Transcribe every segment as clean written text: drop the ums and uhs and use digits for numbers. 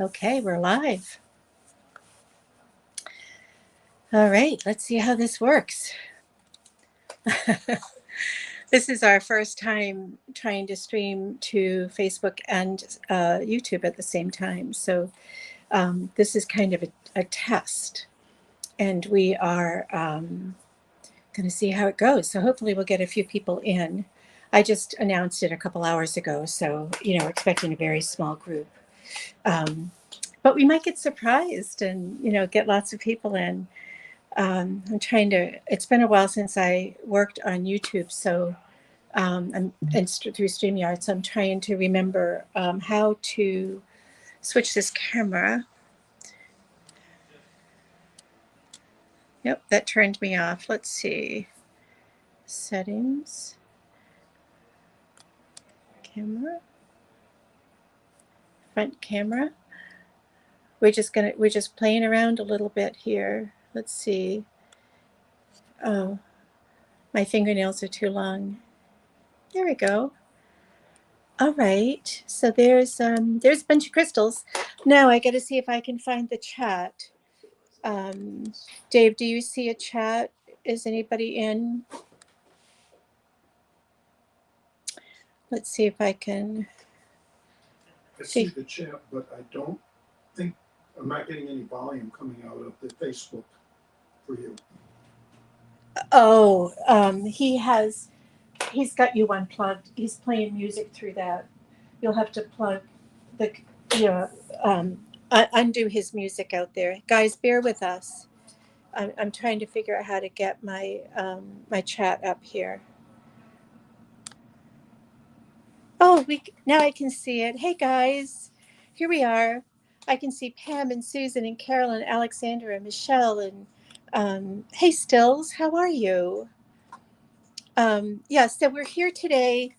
Okay, we're live. All right, let's see how this works. This is our first time trying to stream to Facebook and YouTube at the same time. So this is kind of a test, and we are going to see how it goes. So hopefully we'll get a few people in. I just announced it a couple hours ago, so we're expecting a very small group. But we might get surprised and get lots of people in. I'm trying to. It's been a while since I worked on YouTube, so through StreamYard. So I'm trying to remember how to switch this camera. Yep, that turned me off. Let's see. Settings. Camera. Front camera. We're just playing around a little bit here. Let's see. Oh, my fingernails are too long. There we go. All right. So there's a bunch of crystals. Now I got to see if I can find the chat. Dave, do you see a chat? Is anybody in? Let's see if I can. I see the chat, but I don't think I'm not getting any volume coming out of the Facebook for you. Oh, he's got you unplugged. He's playing music through that. You'll have to plug the, undo his music out there. Guys, bear with us. I'm trying to figure out how to get my my chat up here. Oh, now I can see it. Hey guys, here we are. I can see Pam and Susan and Carol and Alexandra and Michelle and hey Stills, how are you? So we're here today.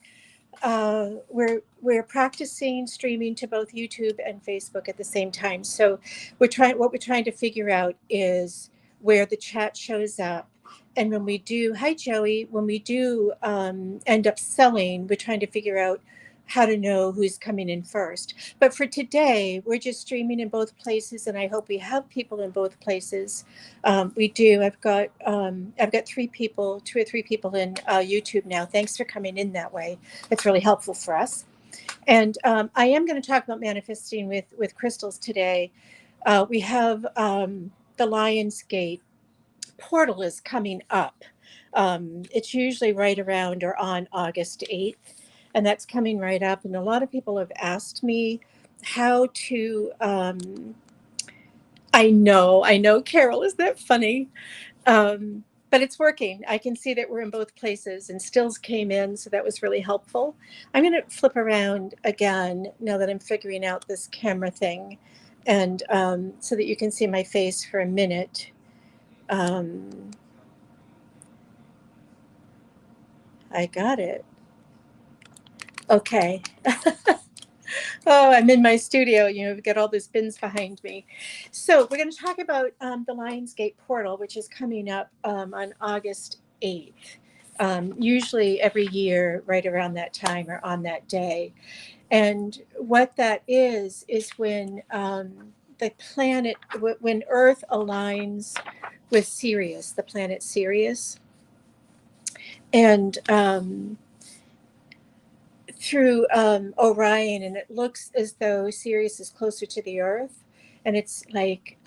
We're practicing streaming to both YouTube and Facebook at the same time. So what we're trying to figure out is where the chat shows up. And when we do, hi Joey, when we do end up selling, we're trying to figure out how to know who's coming in first. But for today, we're just streaming in both places, and I hope we have people in both places. We do. I've got 2 or 3 people in YouTube now. Thanks for coming in that way. It's really helpful for us. And I am going to talk about manifesting with crystals today. We have the Lionsgate portal is coming up. It's usually right around or on August 8th, and that's coming right up. And a lot of people have asked me how to. I know, Carol, is that funny? But it's working. I can see that we're in both places, and Stills came in, so that was really helpful. I'm going to flip around again now that I'm figuring out this camera thing, and so that you can see my face for a minute. I got it. Okay. Oh, I'm in my studio. We've got all these bins behind me. So we're going to talk about the Lionsgate portal, which is coming up on August 8th. Usually every year, right around that time or on that day. And what that is when the planet, when Earth aligns with Sirius, the planet Sirius, and through Orion, and it looks as though Sirius is closer to the Earth, and it's like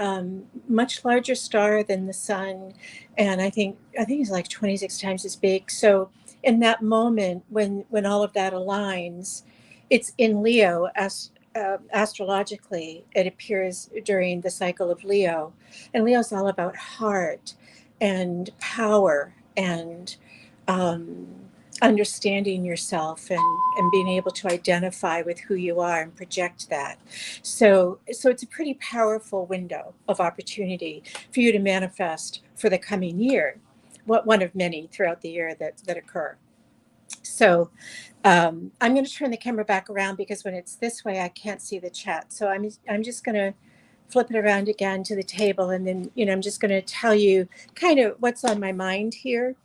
much larger star than the sun, and I think it's like 26 times as big. So in that moment, when all of that aligns, it's in Leo. Astrologically, it appears during the cycle of Leo, and Leo's all about heart and power and um, understanding yourself and being able to identify with who you are and project that. So it's a pretty powerful window of opportunity for you to manifest for the coming year, one of many throughout the year that occur. So I'm going to turn the camera back around because when it's this way, I can't see the chat. So I'm just going to flip it around again to the table, and then I'm just going to tell you kind of what's on my mind here.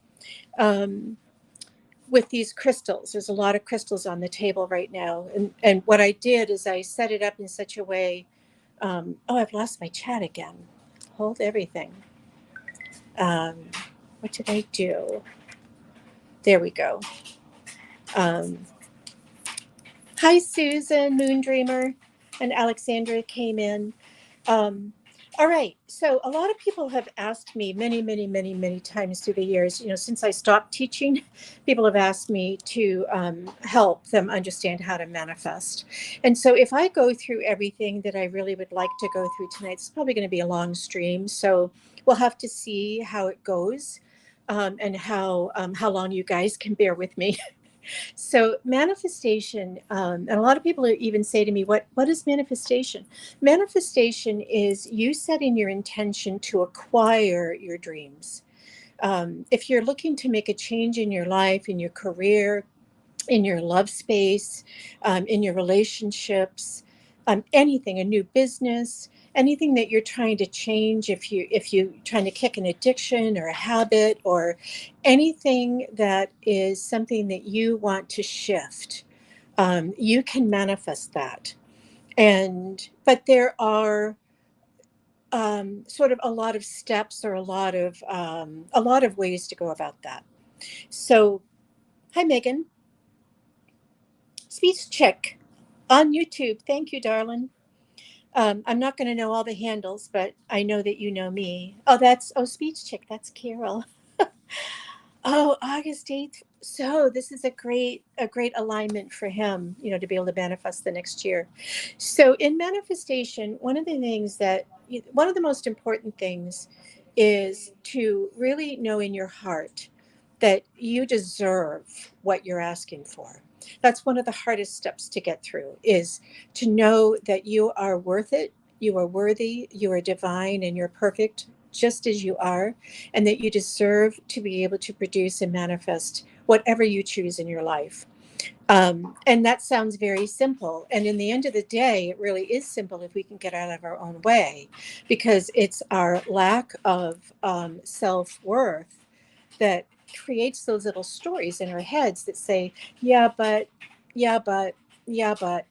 With these crystals, there's a lot of crystals on the table right now, and what I did is I set it up in such a way I've lost my chat again. Hold everything. Um, what did I do? There we go. Um, Hi, Susan, Moon Dreamer, and Alexandra came in. Um, all right. So a lot of people have asked me many times through the years, since I stopped teaching, people have asked me to help them understand how to manifest. And so if I go through everything that I really would like to go through tonight, it's probably going to be a long stream. So we'll have to see how it goes, and how long you guys can bear with me. So manifestation, and a lot of people even say to me, "What is manifestation?" Manifestation is you setting your intention to acquire your dreams. If you're looking to make a change in your life, in your career, in your love space, in your relationships, anything, a new business, anything that you're trying to change, if you trying to kick an addiction or a habit or anything that is something that you want to shift, you can manifest that. But there are sort of a lot of steps or a lot of ways to go about that. So, hi Megan. Speech Chick on YouTube. Thank you, darling. I'm not going to know all the handles, but I know that you know me. Speech Chick. That's Carol. Oh, August 8th. So this is a great alignment for him, to be able to manifest the next year. So in manifestation, one of the most important things is to really know in your heart that you deserve what you're asking for. That's one of the hardest steps to get through, is to know that you are worth it, you are worthy, you are divine, and you're perfect just as you are, and that you deserve to be able to produce and manifest whatever you choose in your life. And that sounds very simple. And in the end of the day, it really is simple if we can get out of our own way, because it's our lack of self worth that creates those little stories in our heads that say, yeah, but, yeah, but, yeah, but,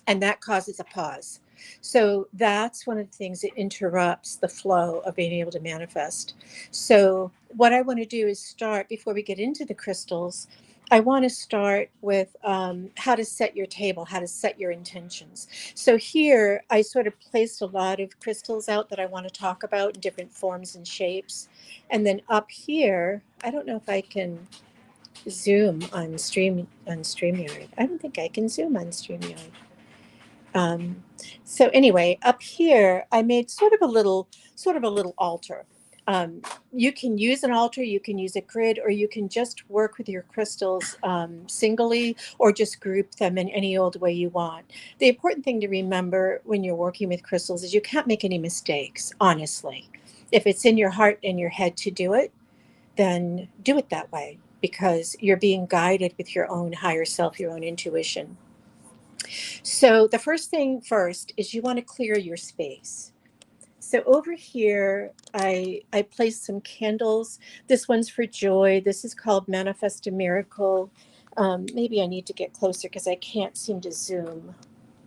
and that causes a pause. So that's one of the things that interrupts the flow of being able to manifest. So what I want to do is start, before we get into the crystals, I want to start with how to set your table, how to set your intentions. So here I sort of placed a lot of crystals out that I want to talk about in different forms and shapes. And then up here, I don't know if I can zoom on StreamYard. I don't think I can zoom on StreamYard. So anyway, up here, I made sort of a little altar. You can use an altar, you can use a grid, or you can just work with your crystals singly, or just group them in any old way you want. The important thing to remember when you're working with crystals is you can't make any mistakes, honestly. If it's in your heart and your head to do it, then do it that way, because you're being guided with your own higher self, your own intuition. So the first thing first is you want to clear your space. So over here, I placed some candles. This one's for joy. This is called Manifest a Miracle. Maybe I need to get closer because I can't seem to zoom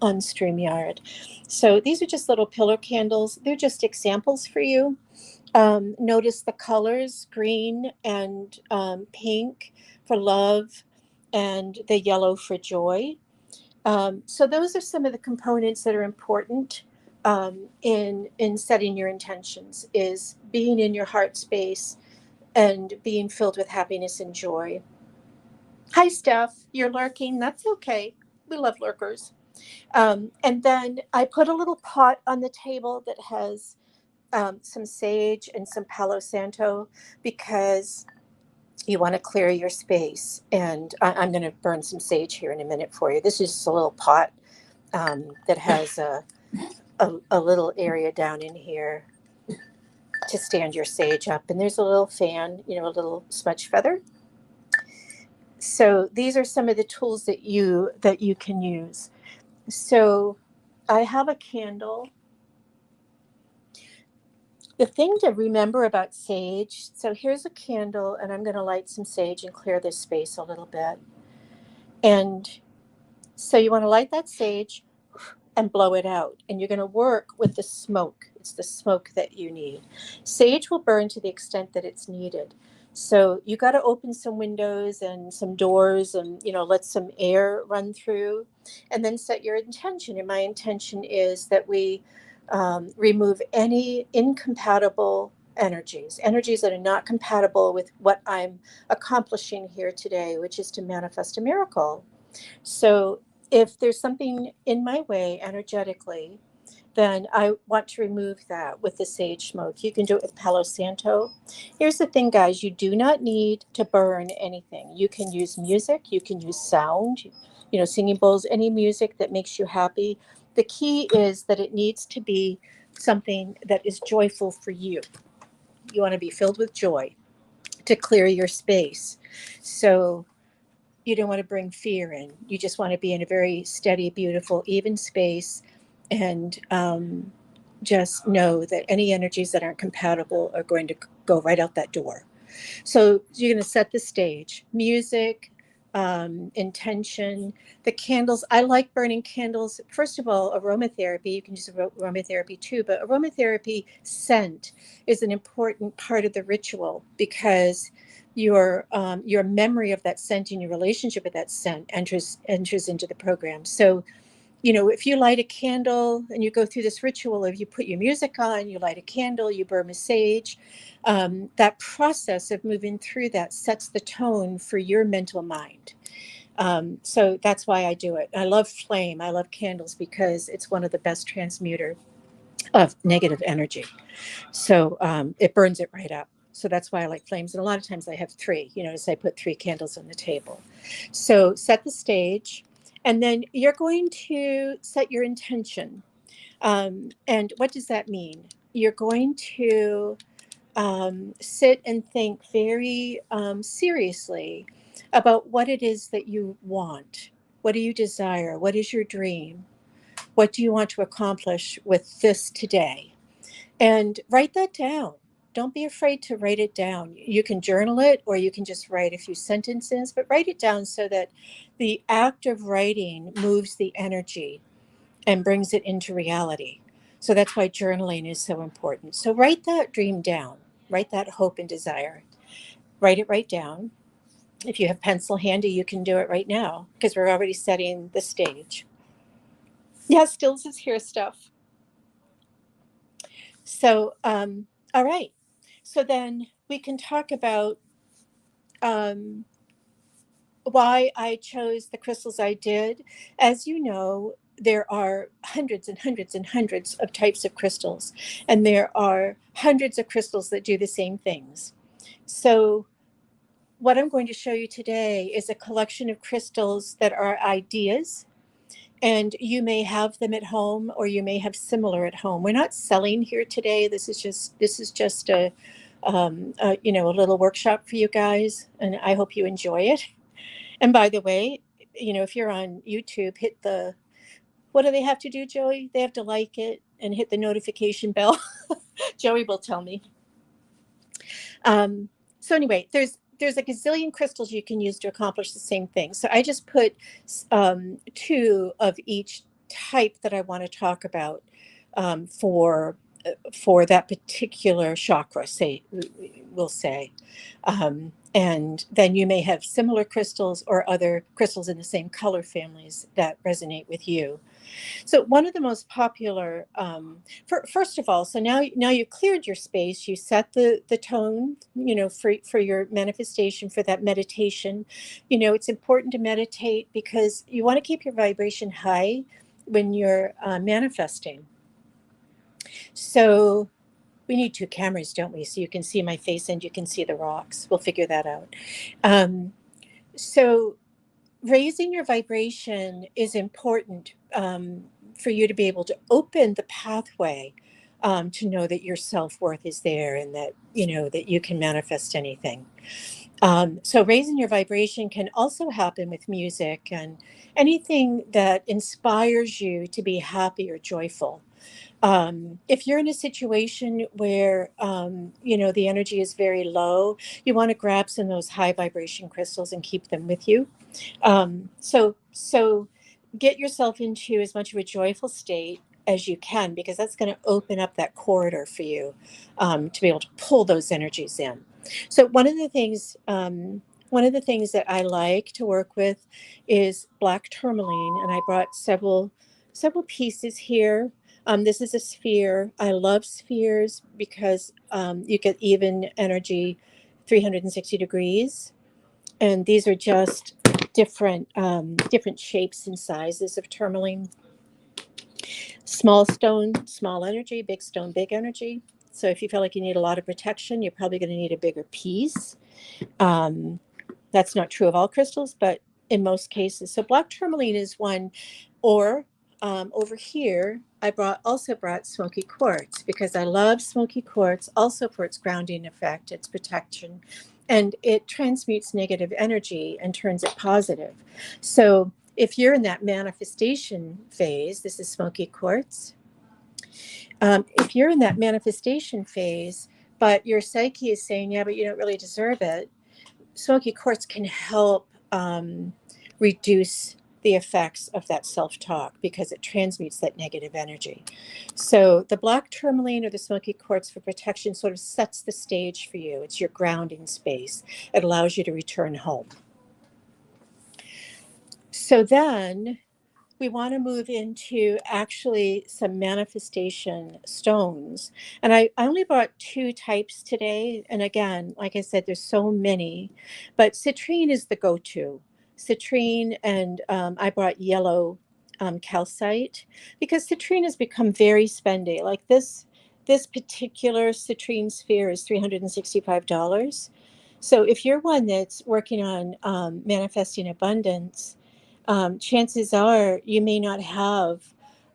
on StreamYard. So these are just little pillar candles. They're just examples for you. Notice the colors, green and pink for love, and the yellow for joy. So those are some of the components that are important in setting your intentions, is being in your heart space and being filled with happiness and joy. Hi, Steph. You're lurking. That's okay. We love lurkers. And then I put a little pot on the table that has some sage and some Palo Santo, because you want to clear your space. And I'm going to burn some sage here in a minute for you. This is just a little pot that has a little area down in here to stand your sage up. And there's a little fan, a little smudge feather. So these are some of the tools that you can use. So I have a candle. The thing to remember about sage, so here's a candle, and I'm going to light some sage and clear this space a little bit. And so you want to light that sage, and blow it out. And you're going to work with the smoke. It's the smoke that you need. Sage will burn to the extent that it's needed. So you got to open some windows and some doors and, let some air run through, and then set your intention. And my intention is that we remove any incompatible energies that are not compatible with what I'm accomplishing here today, which is to manifest a miracle. So if there's something in my way energetically, then I want to remove that with the sage smoke. You can do it with Palo Santo. Here's the thing, guys, you do not need to burn anything. You can use music, you can use sound, singing bowls, any music that makes you happy. The key is that it needs to be something that is joyful for you. You want to be filled with joy to clear your space. So you don't want to bring fear in. You just want to be in a very steady, beautiful, even space, and just know that any energies that aren't compatible are going to go right out that door. So you're going to set the stage, music, intention, the candles. I like burning candles. First of all, aromatherapy, you can use aromatherapy too, but aromatherapy scent is an important part of the ritual, because your memory of that scent and your relationship with that scent enters into the program. So if you light a candle and you go through this ritual of, you put your music on, you light a candle, you burn a sage, that process of moving through that sets the tone for your mental mind. So that's why I do it. I love flame. I love candles because it's one of the best transmuter of negative energy. So it burns it right up. So that's why I like flames. And a lot of times I have three, so I put 3 candles on the table. So set the stage, and then you're going to set your intention. And what does that mean? You're going to sit and think very seriously about what it is that you want. What do you desire? What is your dream? What do you want to accomplish with this today? And write that down. Don't be afraid to write it down. You can journal it, or you can just write a few sentences, but write it down so that the act of writing moves the energy and brings it into reality. So that's why journaling is so important. So write that dream down, write that hope and desire, write it right down. If you have pencil handy, you can do it right now, because we're already setting the stage. Yeah, Stills is here stuff. So, all right. So then we can talk about um, why I chose the crystals I did. As you know, there are hundreds and hundreds and hundreds of types of crystals, and there are hundreds of crystals that do the same things. So, what I'm going to show you today is a collection of crystals that are ideas, and you may have them at home, or you may have similar at home. We're not selling here today. This is just a little workshop for you guys, and I hope you enjoy it. And by the way, if you're on YouTube, hit the, what do they have to do, Joey? They have to like it and hit the notification bell. Joey will tell me. So anyway, there's a gazillion crystals you can use to accomplish the same thing. So I just put 2 of each type that I want to talk about for that particular chakra, we'll say. And then you may have similar crystals or other crystals in the same color families that resonate with you. So one of the most popular, first of all, so now you cleared your space, you set the tone, for your manifestation, for that meditation. It's important to meditate because you want to keep your vibration high when you're manifesting. So we need 2 cameras, don't we? So you can see my face and you can see the rocks. We'll figure that out. So raising your vibration is important for you to be able to open the pathway to know that your self-worth is there, and that that you can manifest anything. So raising your vibration can also happen with music and anything that inspires you to be happy or joyful. If you're in a situation where the energy is very low, you want to grab some of those high vibration crystals and keep them with you. So get yourself into as much of a joyful state as you can, because that's going to open up that corridor for you to be able to pull those energies in. So one of the things that I like to work with is black tourmaline, and I brought several pieces here. This is a sphere. I love spheres because you get even energy, 360 degrees, and these are just different shapes and sizes of tourmaline. Small stone, small energy; big stone, big energy. So if you feel like you need a lot of protection, you're probably going to need a bigger piece. um, that's not true of all crystals, but in most cases. So black tourmaline is one. Or over here I also brought smoky quartz, because I love smoky quartz also for its grounding effect, its protection, and it transmutes negative energy and turns it positive. So if you're in that manifestation phase, this is smoky quartz. If you're in that manifestation phase, but your psyche is saying, yeah, but you don't really deserve it, smoky quartz can help reduce the effects of that self-talk, because it transmutes that negative energy. So the black tourmaline or the smoky quartz for protection sort of sets the stage for you. It's your grounding space. It allows you to return home. So then we want to move into actually some manifestation stones. And I only brought two types today. And again, like I said, there's so many, but citrine is the go-to. Citrine, and I brought yellow calcite, because citrine has become very spendy. Like this particular citrine sphere is $365. So if you're one that's working on manifesting abundance, chances are you may not have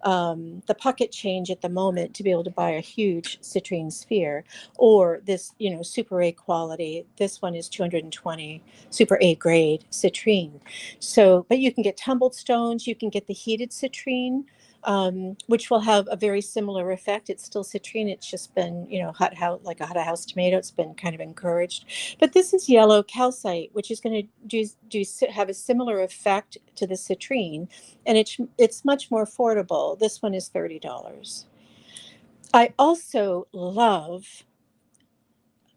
the pocket change at the moment to be able to buy a huge citrine sphere, or this, super A quality. This one is 220, super A grade citrine. So, but you can get tumbled stones, you can get the heated citrine, which will have a very similar effect. It's still citrine. It's just been, hot house, like a hot house tomato. It's been kind of encouraged. But this is yellow calcite, which is going to have a similar effect to the citrine, and it's much more affordable. This one is $30. I also love,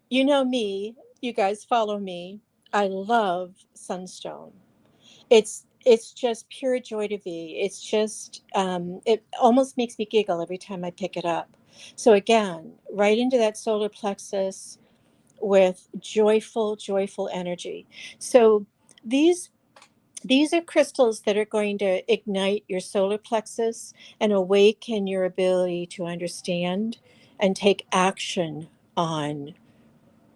me, you guys follow me. I love sunstone. It's just pure joy to be. It's just it almost makes me giggle every time I pick it up. So again, right into that solar plexus with joyful energy. So these these are crystals that are going to ignite your solar plexus and awaken your ability to understand and take action on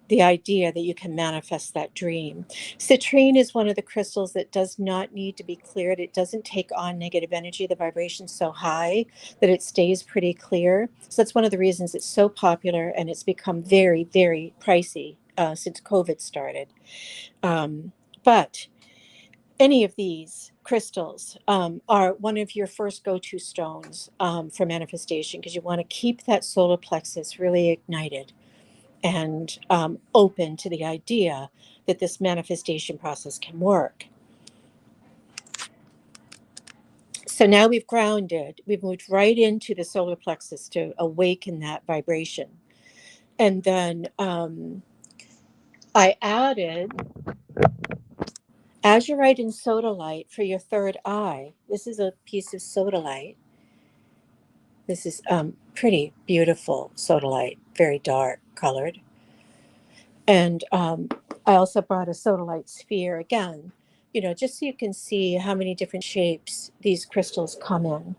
the idea that you can manifest that dream. Citrine is one of the crystals that does not need to be cleared. It doesn't take on negative energy. The vibration's so high that it stays pretty clear. So that's one of the reasons it's so popular, and it's become very, very pricey since COVID started. But any of these crystals are one of your first go-to stones for manifestation, because you want to keep that solar plexus really ignited and open to the idea that this manifestation process can work. So now we've grounded, we've moved right into the solar plexus to awaken that vibration. And then I added azurite and sodalite for your third eye. This is a piece of sodalite. This is pretty beautiful sodalite, very dark colored. And I also brought a sodalite sphere again, just so you can see how many different shapes these crystals come in.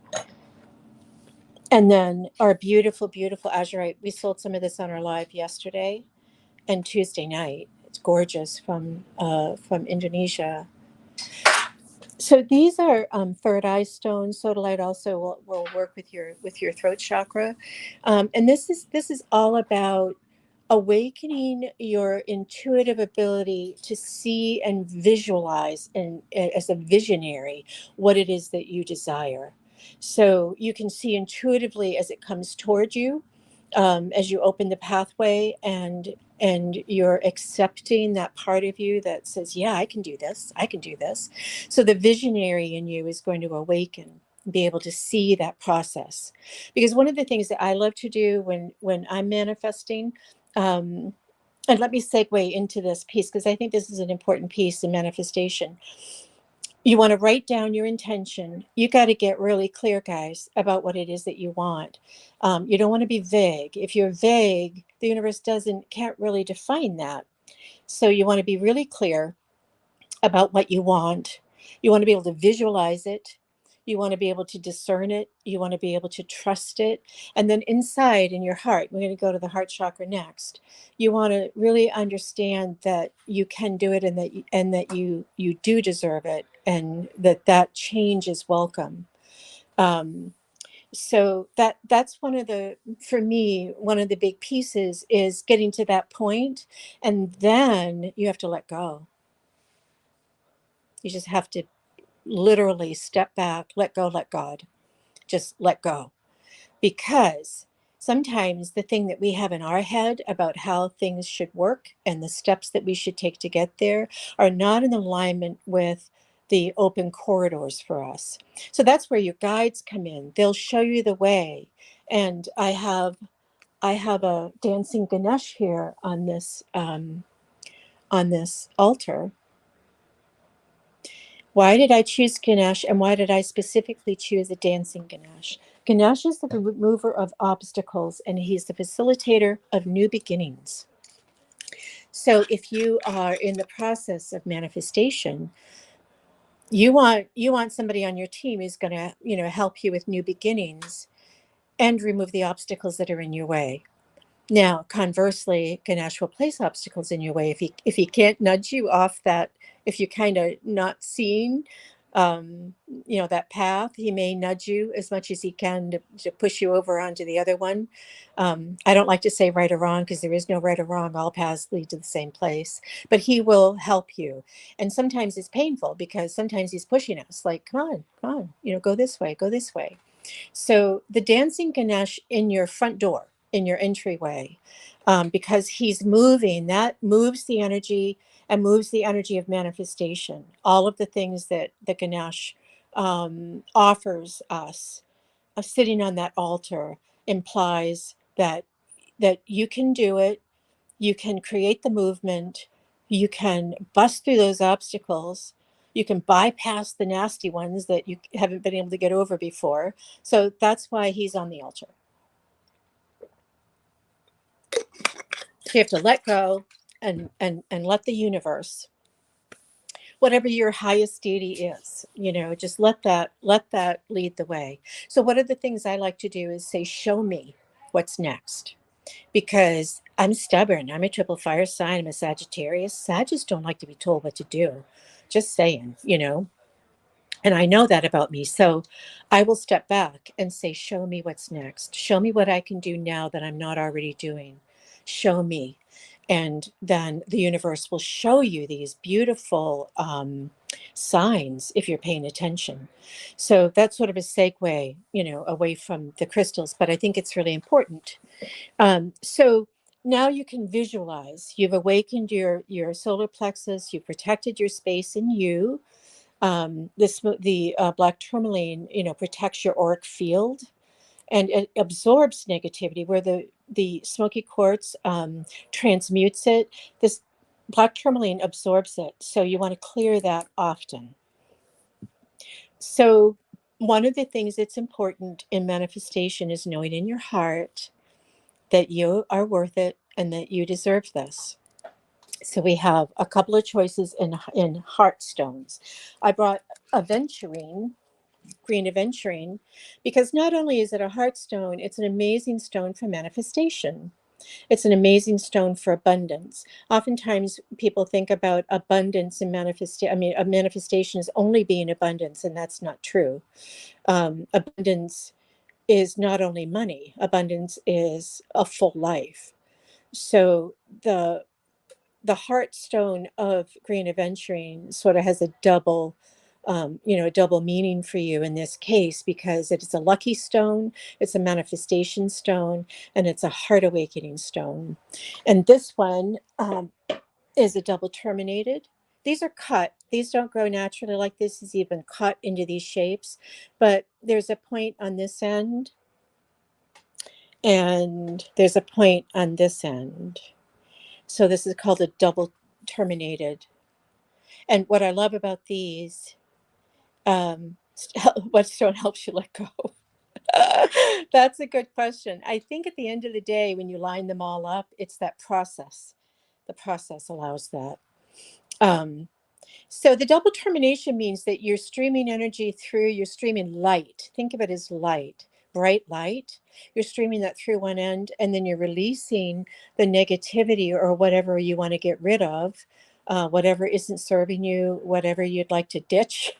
And then our beautiful, beautiful azurite. We sold some of this on our live yesterday and Tuesday night. It's gorgeous, from Indonesia. So these are third eye stones. Sodalite also will work with your throat chakra, and this is all about awakening your intuitive ability to see and visualize, and as a visionary, what it is that you desire. So you can see intuitively as it comes toward you, as you open the pathway, and and you're accepting that part of you that says, yeah, I can do this. I can do this. So the visionary in you is going to awaken, be able to see that process. Because one of the things that I love to do when I'm manifesting, and let me segue into this piece because I think this is an important piece in manifestation. You want to write down your intention. You got to get really clear, guys, about what it is that you want. You don't want to be vague. If you're vague, the universe can't really define that. So you want to be really clear about what you want. You want to be able to visualize it. You want to be able to discern it. You want to be able to trust it. And then inside in your heart, we're going to go to the heart chakra next. You want to really understand that you can do it, and that you do deserve it, and that change is welcome. So that's one of the, for me, one of the big pieces is getting to that point, and then you have to let go. You just have to literally step back, let go, let God, just let go. Because sometimes the thing that we have in our head about how things should work and the steps that we should take to get there are not in alignment with the open corridors for us. So that's where your guides come in. They'll show you the way. And I have a dancing Ganesh here on this altar. Why did I choose Ganesh, and why did I specifically choose a dancing Ganesh? Ganesh is the remover of obstacles, and he's the facilitator of new beginnings. So if you are in the process of manifestation, you want somebody on your team who's going to, help you with new beginnings and remove the obstacles that are in your way. Now, conversely, Ganesh will place obstacles in your way if he can't nudge you off that. If you're kind of not seeing, that path, he may nudge you as much as he can to push you over onto the other one. I don't like to say right or wrong because there is no right or wrong. All paths lead to the same place. But he will help you, and sometimes it's painful because sometimes he's pushing us, like, come on, go this way, go this way. So the dancing Ganesh in your front door, in your entryway, because he's moving, that moves the energy and moves the energy of manifestation. All of the things that the Ganesh offers us, sitting on that altar implies that you can do it. You can create the movement. You can bust through those obstacles. You can bypass the nasty ones that you haven't been able to get over before. So that's why he's on the altar. So you have to let go and let the universe, whatever your highest deity is, just let that lead the way. So one of the things I like to do is say, show me what's next. Because I'm stubborn. I'm a triple fire sign. I'm a Sagittarius. Sagittarius don't like to be told what to do. Just saying. And I know that about me. So I will step back and say, show me what's next. Show me what I can do now that I'm not already doing. Show me. And then the universe will show you these beautiful signs if you're paying attention. So that's sort of a segue, away from the crystals. But I think it's really important. So now you can visualize. You've awakened your solar plexus. You've protected your space in you. The black tourmaline, protects your auric field, and it absorbs negativity. Where the smoky quartz transmutes it, this black tourmaline absorbs it. So you want to clear that often. So one of the things that's important in manifestation is knowing in your heart that you are worth it and that you deserve this. So we have a couple of choices in heart stones. I brought aventurine, green aventurine, because not only is it a heart stone, it's an amazing stone for manifestation. It's an amazing stone for abundance. Oftentimes people think about abundance and manifestation. I mean, a manifestation is only being abundance, and that's not true. Abundance is not only money. Abundance is a full life. So the heart stone of green aventurine sort of has a double a double meaning for you in this case, because it is a lucky stone, it's a manifestation stone, and it's a heart awakening stone. And this one is a double terminated. These are cut. These don't grow naturally like this is even cut into these shapes, but there's a point on this end and there's a point on this end. So this is called a double terminated. And what I love about these, what stone helps you let go? That's a good question. I think at the end of the day, when you line them all up, it's that process. The process allows that. So the double termination means that you're streaming energy through, you're streaming light. Think of it as light, bright light. You're streaming that through one end, and then you're releasing the negativity or whatever you want to get rid of, whatever isn't serving you, whatever you'd like to ditch.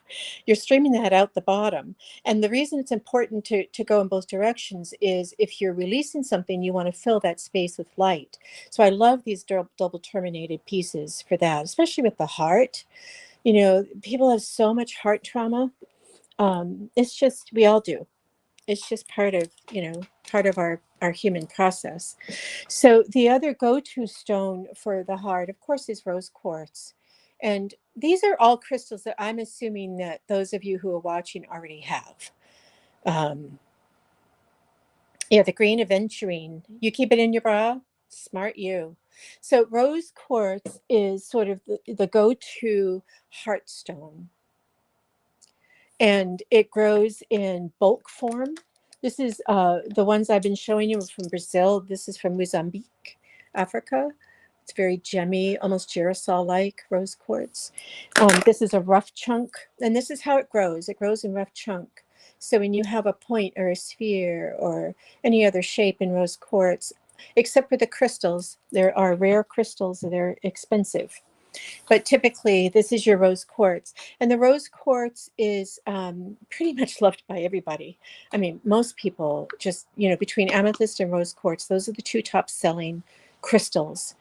You're streaming that out the bottom. And the reason it's important to go in both directions is if you're releasing something, you want to fill that space with light. So I love these double terminated pieces for that, especially with the heart. People have so much heart trauma. It's just, we all do. It's just part of our human process. So the other go-to stone for the heart, of course, is rose quartz. And these are all crystals that I'm assuming that those of you who are watching already have. Yeah, the green aventurine, you keep it in your bra, smart you. So rose quartz is sort of the go-to heart stone. And it grows in bulk form. This is the ones I've been showing you from Brazil. This is from Mozambique, Africa. It's very gemmy, almost girasol-like rose quartz. This is a rough chunk, and this is how it grows. It grows in rough chunk. So when you have a point or a sphere or any other shape in rose quartz, except for the crystals, there are rare crystals that are expensive. But typically, this is your rose quartz. And the rose quartz is pretty much loved by everybody. I mean, most people just, between amethyst and rose quartz, those are the two top selling crystals.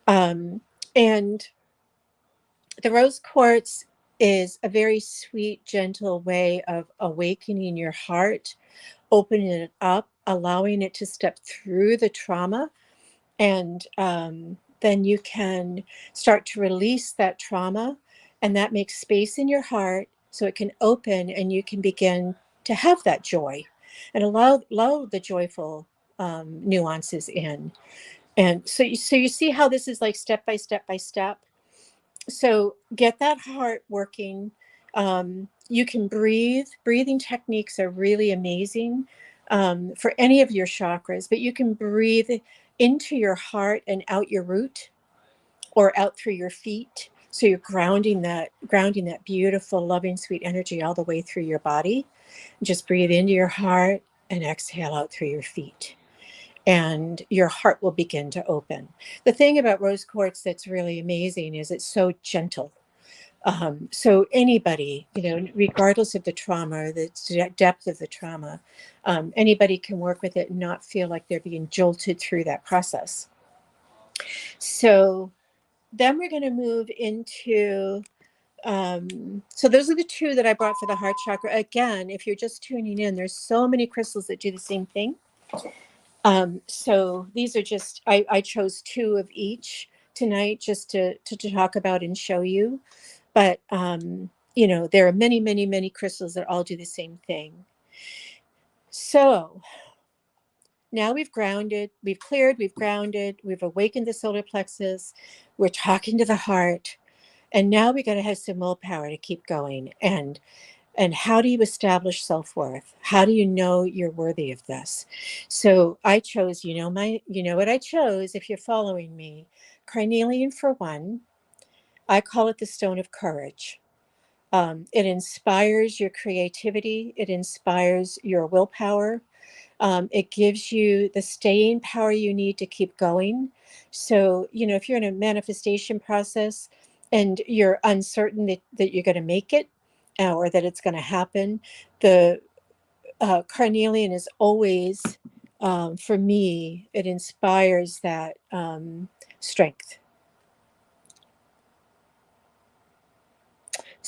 And the rose quartz is a very sweet, gentle way of awakening your heart, opening it up, allowing it to step through the trauma. And then you can start to release that trauma, and that makes space in your heart so it can open and you can begin to have that joy and allow the joyful nuances in. And so you see how this is like step by step by step. So get that heart working. You can breathe. Breathing techniques are really amazing for any of your chakras, but you can breathe into your heart and out your root or out through your feet. So you're grounding that beautiful, loving, sweet energy all the way through your body. Just breathe into your heart and exhale out through your feet. And your heart will begin to open. The thing about rose quartz that's really amazing is it's so gentle. So anybody, regardless of the trauma or the depth of the trauma, anybody can work with it and not feel like they're being jolted through that process. So then we're going to move into, so those are the two that I brought for the heart chakra. Again, if you're just tuning in, there's so many crystals that do the same thing. So these are just, I chose two of each tonight just to talk about and show you. But, there are many, many, many crystals that all do the same thing. So now we've grounded, we've cleared, we've grounded, we've awakened the solar plexus, we're talking to the heart, and now we got to have some willpower to keep going. And how do you establish self-worth? How do you know you're worthy of this? So I chose, what I chose, if you're following me, carnelian for one. I call it the stone of courage. It inspires your creativity. It inspires your willpower. It gives you the staying power you need to keep going. So, if you're in a manifestation process and you're uncertain that you're going to make it or that it's going to happen, the carnelian is always, for me, it inspires that strength.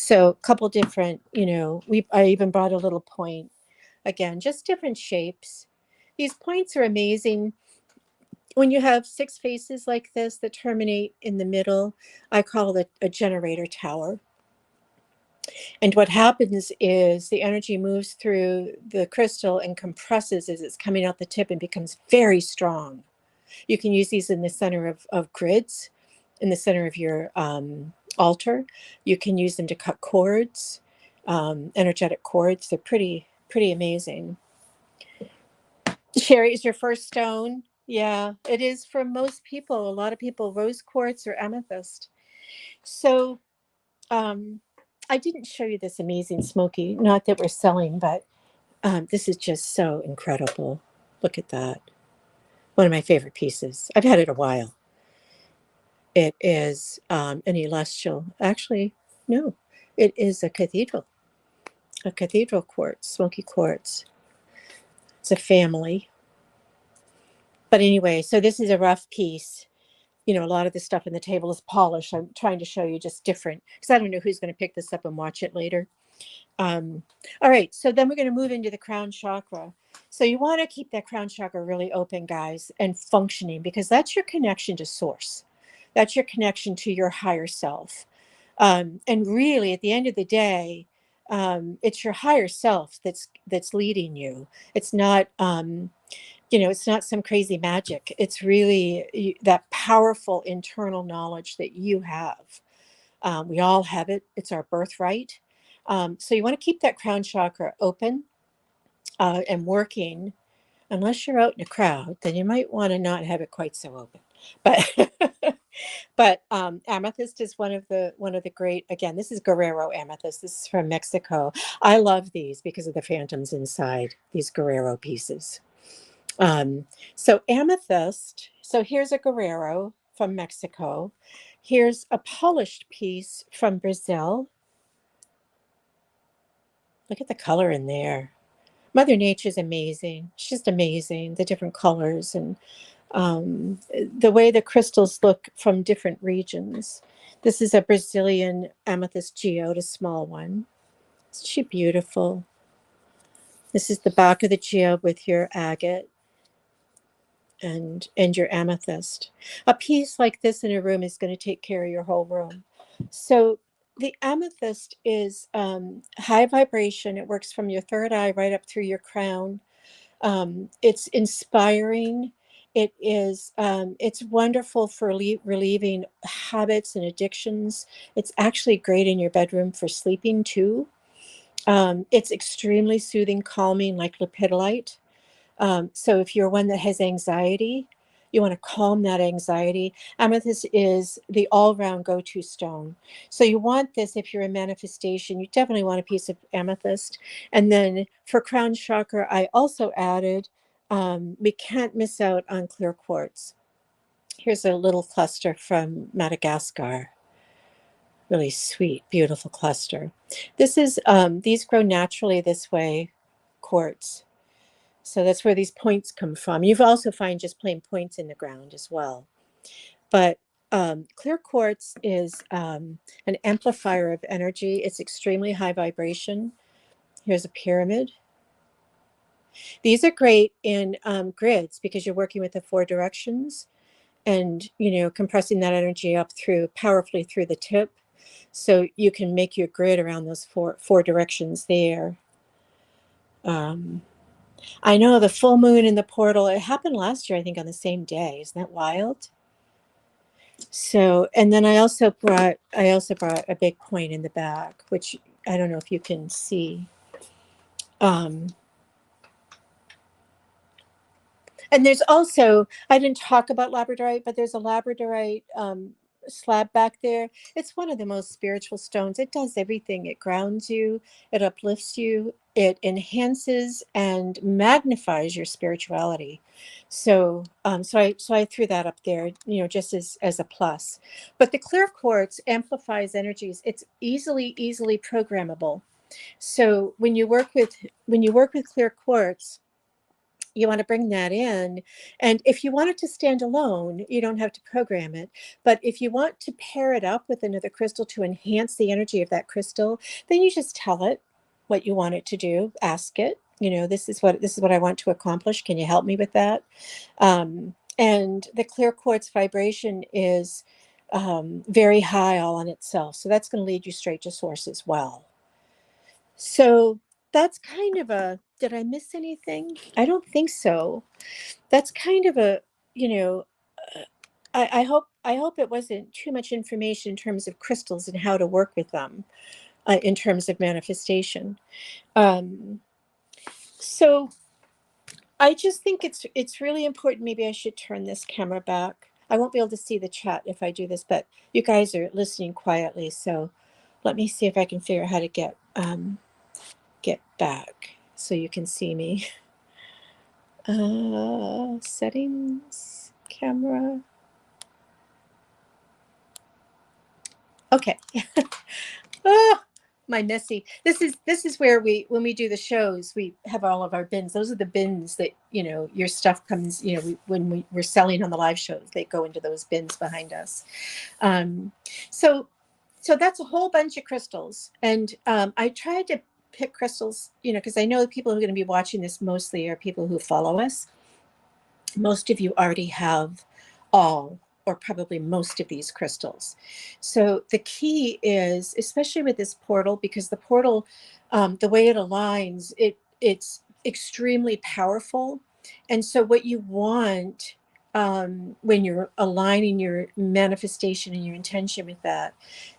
So a couple different, I even brought a little point. Again, just different shapes. These points are amazing. When you have 6 faces like this that terminate in the middle, I call it a generator tower. And what happens is the energy moves through the crystal and compresses as it's coming out the tip and becomes very strong. You can use these in the center of grids, in the center of your altar. You can use them to cut cords, energetic cords. They're pretty amazing. Sherry, is your first stone? Yeah, it is for most people. A lot of people, rose quartz or amethyst. So I didn't show you this amazing smoky, not that we're selling, but this is just so incredible. Look at that. One of my favorite pieces. I've had it a while. It is an celestial. Actually, no, it is a cathedral quartz, smoky quartz. It's a family. But anyway, so this is a rough piece. A lot of the stuff in the table is polished. I'm trying to show you just different, because I don't know who's going to pick this up and watch it later. All right, so then we're going to move into the crown chakra. So you want to keep that crown chakra really open, guys, and functioning, because that's your connection to source. That's your connection to your higher self. And really, at the end of the day, it's your higher self that's leading you. It's not, it's not some crazy magic. It's really that powerful internal knowledge that you have. We all have it. It's our birthright. So you want to keep that crown chakra open and working. Unless you're out in a crowd, then you might want to not have it quite so open. But but amethyst is one of the great. Again, this is Guerrero amethyst. This is from Mexico. I love these because of the phantoms inside these Guerrero pieces. So amethyst. So here's a Guerrero from Mexico. Here's a polished piece from Brazil. Look at the color in there. Mother Nature's amazing. She's just amazing. The different colors and the way the crystals look from different regions. This is a Brazilian amethyst geode, a small one. Isn't she beautiful? This is the back of the geode with your agate and your amethyst. A piece like this in a room is going to take care of your whole room. So the amethyst is high vibration. It works from your third eye right up through your crown. It's inspiring. It is. It's wonderful for relieving habits and addictions. It's actually great in your bedroom for sleeping too. It's extremely soothing, calming, like lepidolite. So if you're one that has anxiety, you want to calm that anxiety. Amethyst is the all-round go-to stone. So you want this if you're in manifestation. You definitely want a piece of amethyst. And then for crown chakra, I also added, we can't miss out on clear quartz. Here's a little cluster from Madagascar. Really sweet, beautiful cluster. This is, these grow naturally this way, quartz. So that's where these points come from. You've also find just plain points in the ground as well. But clear quartz is an amplifier of energy. It's extremely high vibration. Here's a pyramid. These are great in grids because you're working with the 4 directions and, compressing that energy up powerfully through the tip. So you can make your grid around those four directions there. I know the full moon in the portal, it happened last year, I think, on the same day. Isn't that wild? So, and then I also brought a big point in the back, which I don't know if you can see. And there's also, I didn't talk about labradorite, but there's a labradorite slab back there. It's one of the most spiritual stones. It does everything. It grounds you, it uplifts you, it enhances and magnifies your spirituality. So, so I threw that up there, just as a plus. But the clear quartz amplifies energies. It's easily programmable. So when you work with clear quartz, You want to bring that in. And if you want it to stand alone, you don't have to program it. But if you want to pair it up with another crystal to enhance the energy of that crystal, then you just tell it what you want it to do. Ask it, this is what I want to accomplish. Can you help me with that? And the clear quartz vibration is very high all on itself. So that's going to lead you straight to source as well. So that's kind of did I miss anything? I don't think so. That's kind of you know, uh, I hope it wasn't too much information in terms of crystals and how to work with them in terms of manifestation. Um, so I just think it's really important. Maybe I should turn this camera back. I won't be able to see the chat if I do this, but you guys are listening quietly. So let me see if I can figure out how to get back so you can see me. Settings, camera. Okay. Ah, my messy. This is where when we do the shows, we have all of our bins. Those are the bins that, your stuff comes, when we're selling on the live shows, they go into those bins behind us. Um, so so that's a whole bunch of crystals. And I tried to pick crystals, because I know the people who are going to be watching this mostly are people who follow us. Most of you already have all or probably most of these crystals. So the key is, especially with this portal, because the portal, the way it aligns, it's extremely powerful. And so what you want when you're aligning your manifestation and your intention with that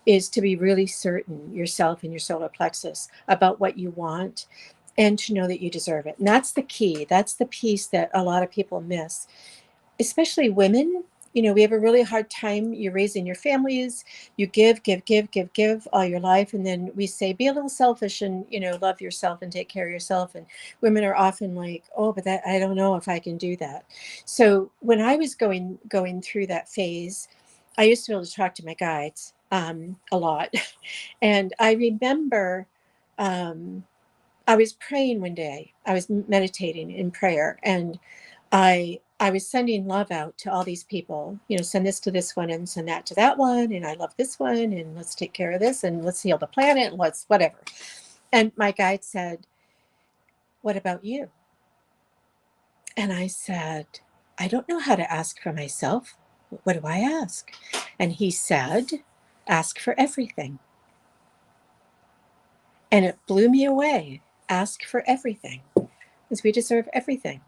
is to be really certain yourself and your solar plexus about what you want, and to know that you deserve it. And that's the key. That's the piece that a lot of people miss, especially women. We have a really hard time. You're raising your families, you give, give, give, give, give all your life. And then we say, be a little selfish and, love yourself and take care of yourself. And women are often like, oh, but I don't know if I can do that. So when I was going through that phase, I used to be able to talk to my guides a lot. And I remember, I was praying one day. I was meditating in prayer, and I was sending love out to all these people. Send this to this one and send that to that one, and I love this one, and let's take care of this, and let's heal the planet, and let's whatever. And my guide said, "What about you?" And I said, "I don't know how to ask for myself. What do I ask?" And he said, "Ask for everything." And it blew me away. Ask for everything, because we deserve everything.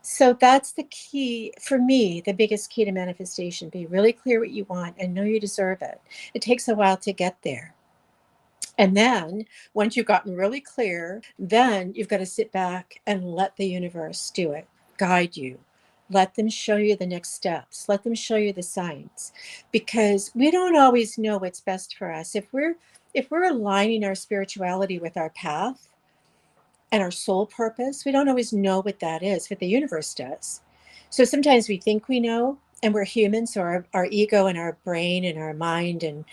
So that's the key for me, the biggest key to manifestation. Be really clear what you want and know you deserve it. It takes a while to get there. And then once you've gotten really clear, then you've got to sit back and let the universe do it, guide you. Let them show you the next steps. Let them show you the signs, because we don't always know what's best for us. If we're aligning our spirituality with our path, and our soul purpose, we don't always know what that is, but the universe does. So sometimes we think we know, and we're human. So our ego and our brain and our mind and,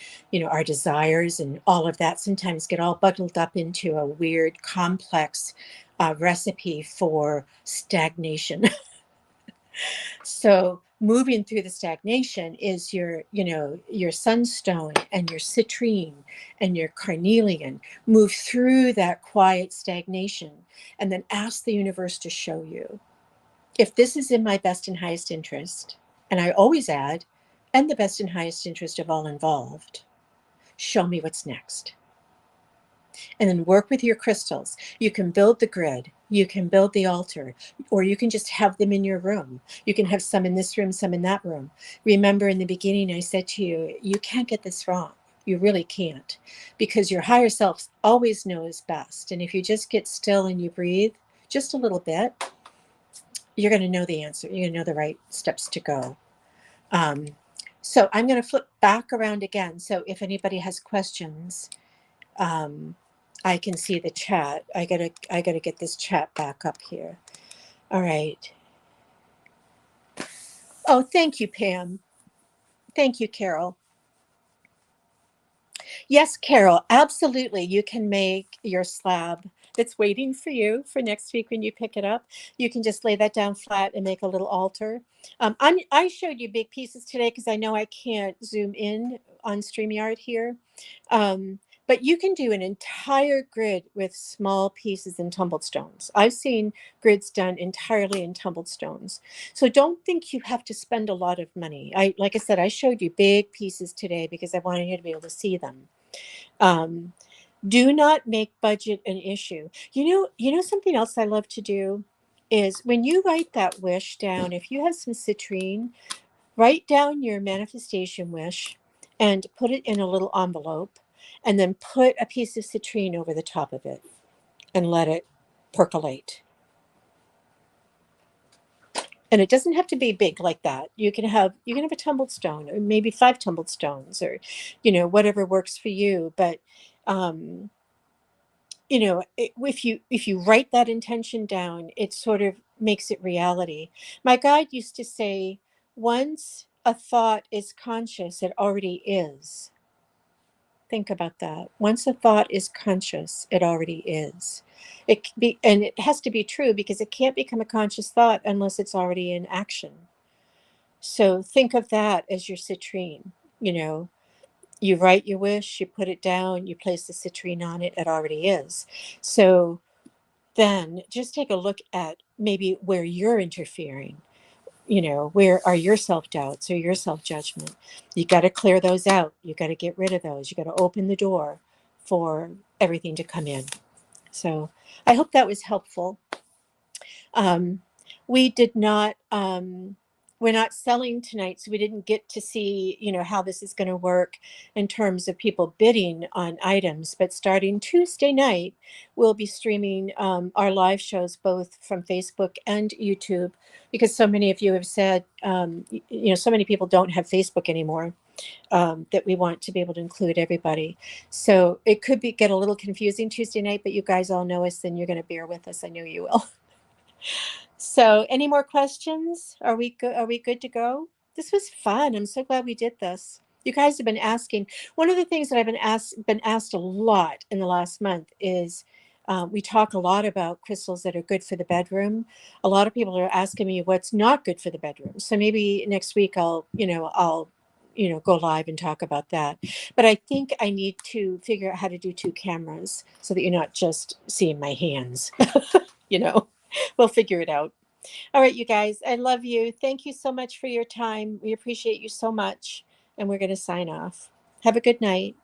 our desires and all of that sometimes get all bundled up into a weird, complex recipe for stagnation. So moving through the stagnation is your sunstone and your citrine and your carnelian. Move through that quiet stagnation and then ask the universe to show you, if this is in my best and highest interest. And I always add, and the best and highest interest of all involved, show me what's next. And then work with your crystals. You can build the grid, you can build the altar, or you can just have them in your room. You can have some in this room, some in that room. Remember, in the beginning, I said to you, you can't get this wrong. You really can't, because your higher self always knows best. And if you just get still and you breathe just a little bit, you're going to know the answer. You're going to know the right steps to go. So I'm going to flip back around again. So if anybody has questions, I can see the chat. I gotta get this chat back up here. All right. Oh, thank you, Pam. Thank you, Carol. Yes, Carol, absolutely. You can make your slab that's waiting for you for next week when you pick it up. You can just lay that down flat and make a little altar. I showed you big pieces today because I know I can't zoom in on StreamYard here. But you can do an entire grid with small pieces and tumbled stones. I've seen grids done entirely in tumbled stones. So don't think you have to spend a lot of money. Like I said, I showed you big pieces today because I wanted you to be able to see them. Do not make budget an issue. You know something else I love to do is when you write that wish down, if you have some citrine, write down your manifestation wish and put it in a little envelope and then put a piece of citrine over the top of it and let it percolate. And it doesn't have to be big like that. You can have a tumbled stone or maybe 5 tumbled stones or whatever works for you, but if you write that intention down, it sort of makes it reality. My guide used to say, once a thought is conscious, it already is. Think about that. Once a thought is conscious, it already is. It can be, and it has to be true because it can't become a conscious thought unless it's already in action. So think of that as your citrine. You write your wish, you put it down, you place the citrine on it, it already is. So then just take a look at maybe where you're interfering. Where are your self-doubts or your self-judgment? You got to clear those out. You got to get rid of those. You got to open the door for everything to come in. So I hope that was helpful. We did not, we're not selling tonight, so we didn't get to see, how this is going to work in terms of people bidding on items. But starting Tuesday night, we'll be streaming our live shows both from Facebook and YouTube, because so many of you have said, so many people don't have Facebook anymore. That we want to be able to include everybody. So it could get a little confusing Tuesday night, but you guys all know us and you're going to bear with us. I know you will. So any more questions? Are we good? Are we good to go? This was fun. I'm so glad we did this. You guys have been asking. One of the things that I've been asked a lot in the last month is we talk a lot about crystals that are good for the bedroom. A lot of people are asking me what's not good for the bedroom. So maybe next week I'll go live and talk about that. But I think I need to figure out how to do 2 cameras so that you're not just seeing my hands. We'll figure it out. All right, you guys, I love you. Thank you so much for your time. We appreciate you so much. And we're going to sign off. Have a good night.